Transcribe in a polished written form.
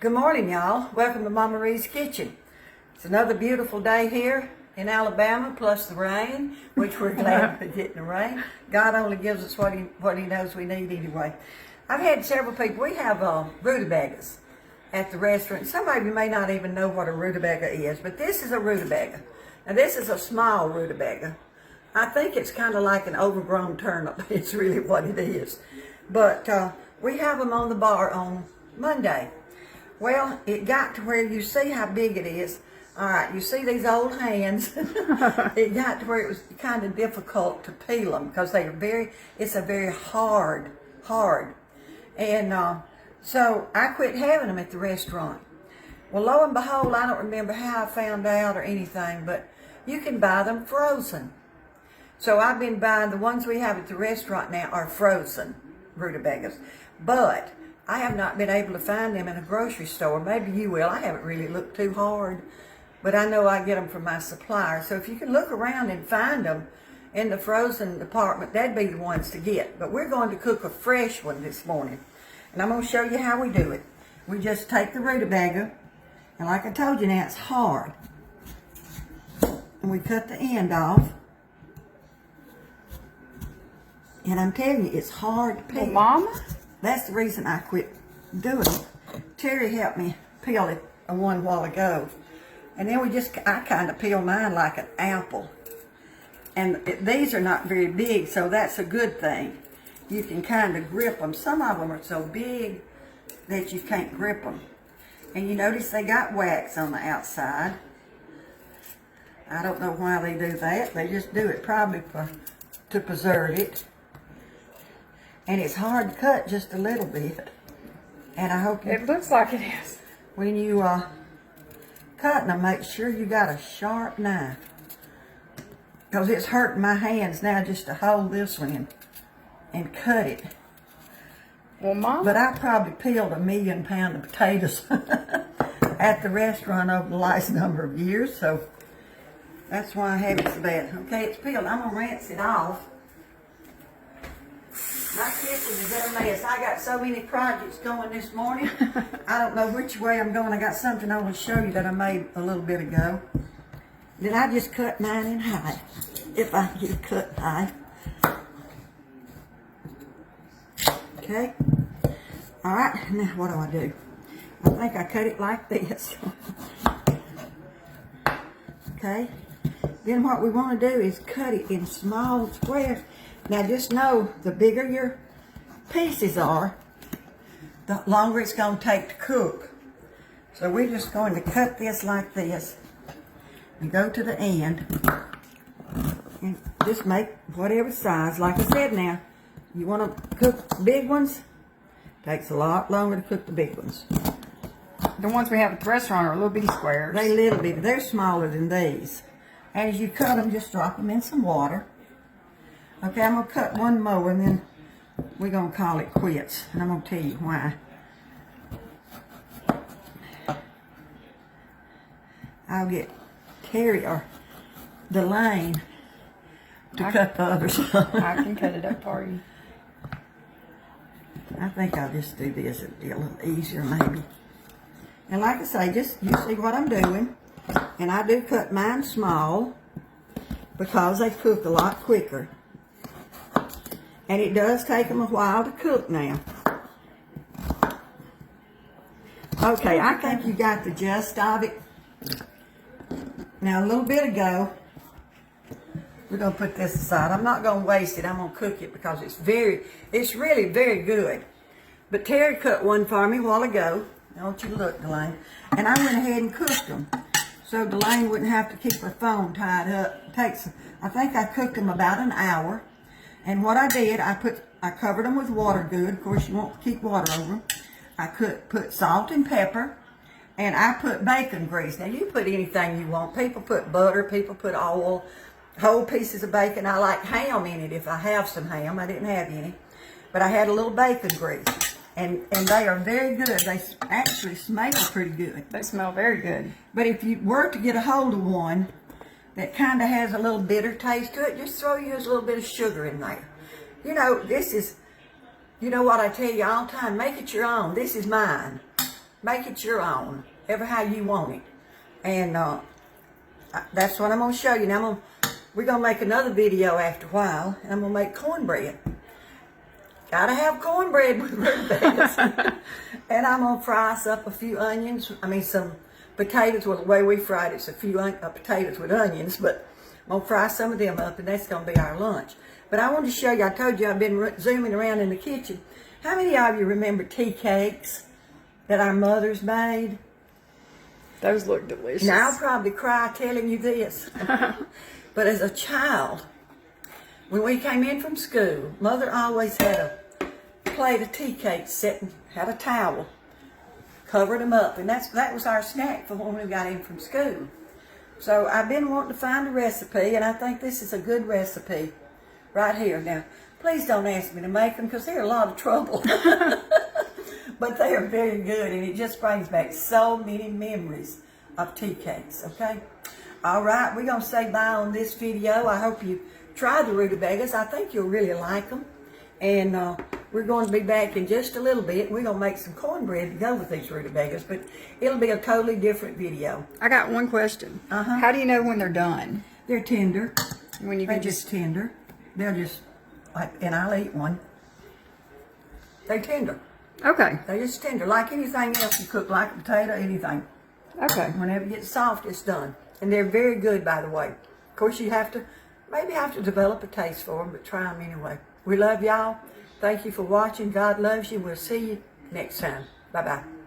Good morning, y'all. Welcome to Mama Reed's Kitchen. It's another beautiful day here in Alabama, plus the rain, which we're glad we're getting the rain. God only gives us what he knows we need anyway. I've had several people. We have rutabagas at the restaurant. Some of you may not even know what a rutabaga is, but this is a rutabaga. Now, this is a small rutabaga. I think it's kind of like an overgrown turnip. It's really what it is. But we have them on the bar on Monday. Well, it got to where you see how big it is. All right, you see these old hands. It got to where it was kind of difficult to peel them because it's a very hard. And so I quit having them at the restaurant. Well, lo and behold, I don't remember how I found out or anything, but you can buy them frozen. So I've been buying the ones we have at the restaurant now are frozen rutabagas. But I have not been able to find them in a grocery store. Maybe you will. I haven't really looked too hard, but I know I get them from my supplier. So if you can look around and find them in the frozen department, that'd be the ones to get. But we're going to cook a fresh one this morning, and I'm going to show you how we do it. We just take the rutabaga, and like I told you now, it's hard. And we cut the end off. And I'm telling you, it's hard to peel. Well, Mama? That's the reason I quit doing it. Terry helped me peel it a while ago. And then I kind of peel mine like an apple. And these are not very big, so that's a good thing. You can kind of grip them. Some of them are so big that you can't grip them. And you notice they got wax on the outside. I don't know why they do that. They just do it probably to preserve it. And it's hard to cut just a little bit. And I hope it looks like it is. When you cut them, make sure you got a sharp knife. Because it's hurting my hands now just to hold this one and cut it. Well, Mom. But I probably peeled 1,000,000 pounds of potatoes at the restaurant over the last number of years. So that's why I have it so bad. Okay, it's peeled. I'm going to rinse it off. My kitchen is a mess. I got so many projects going this morning. I don't know which way I'm going. I got something I want to show you that I made a little bit ago. Then I just cut mine in half. If I can get it cut half. Okay. All right. Now what do? I think I cut it like this. Okay. Then what we want to do is cut it in small squares. Now just know, the bigger your pieces are, the longer it's going to take to cook. So we're just going to cut this like this and go to the end and just make whatever size. Like I said now, you want to cook big ones, takes a lot longer to cook the big ones. The ones we have at the restaurant are little bitty squares. They're smaller than these. As you cut them, just drop them in some water. Okay, I'm going to cut one more and then we're going to call it quits. And I'm going to tell you why. I'll get Terry or Delane to cut the others. I can cut it up for you. I think I'll just do this. It'll be a little easier maybe. And like I say, just you see what I'm doing. And I do cut mine small because they cook a lot quicker. And it does take them a while to cook now. Okay, I think you got the gist of it. Now a little bit ago, we're going to put this aside. I'm not going to waste it. I'm going to cook it because it's really very good. But Terry cut one for me a while ago. I want you to look, Delane. And I went ahead and cooked them. So Delane wouldn't have to keep her phone tied up. I think I cooked them about an hour. And what I did, I covered them with water good. Of course, you won't keep water over them. I put salt and pepper, and I put bacon grease. Now, you put anything you want. People put butter, people put oil, whole pieces of bacon. I like ham in it if I have some ham. I didn't have any. But I had a little bacon grease. And they are very good. They actually smell pretty good. They smell very good. But if you were to get a hold of one that kind of has a little bitter taste to it, just use a little bit of sugar in there. You know, this is You know what I tell you all the time, make it your own. This is mine. make it your own, ever how you want it. And that's what I'm going to show you. Now, we're going to make another video after a while, and I'm going to make cornbread. Gotta have cornbread with rutabagas. And I'm going to fry us up a few onions. I mean, some potatoes. Well, the way we fried it's a few potatoes with onions, but I'm going to fry some of them up, and that's going to be our lunch. But I wanted to show you, I told you I've been zooming around in the kitchen. How many of you remember tea cakes that our mothers made? Those look delicious. Now I'll probably cry telling you this. But as a child, when we came in from school, Mother always had a plate of tea cakes sitting, had a towel, covered them up. And that was our snack for when we got in from school. So I've been wanting to find a recipe, and I think this is a good recipe right here. Now, please don't ask me to make them because they're a lot of trouble. But they are very good, and it just brings back so many memories of tea cakes, okay? All right, we're going to say bye on this video. I hope you try the rutabagas. I think you'll really like them. And we're going to be back in just a little bit. We're going to make some cornbread to go with these rutabagas, but it'll be a totally different video. I got one question. How do you know when they're done? They're tender. When you They're can just tender. They're just, like, and I'll eat one. They're tender. Okay. They're just tender. Like anything else you cook, like a potato, anything. Okay. Whenever it gets soft, it's done. And they're very good, by the way. Of course, you maybe have to develop a taste for them, but try them anyway. We love y'all. Thank you for watching. God loves you. We'll see you next time. Bye-bye.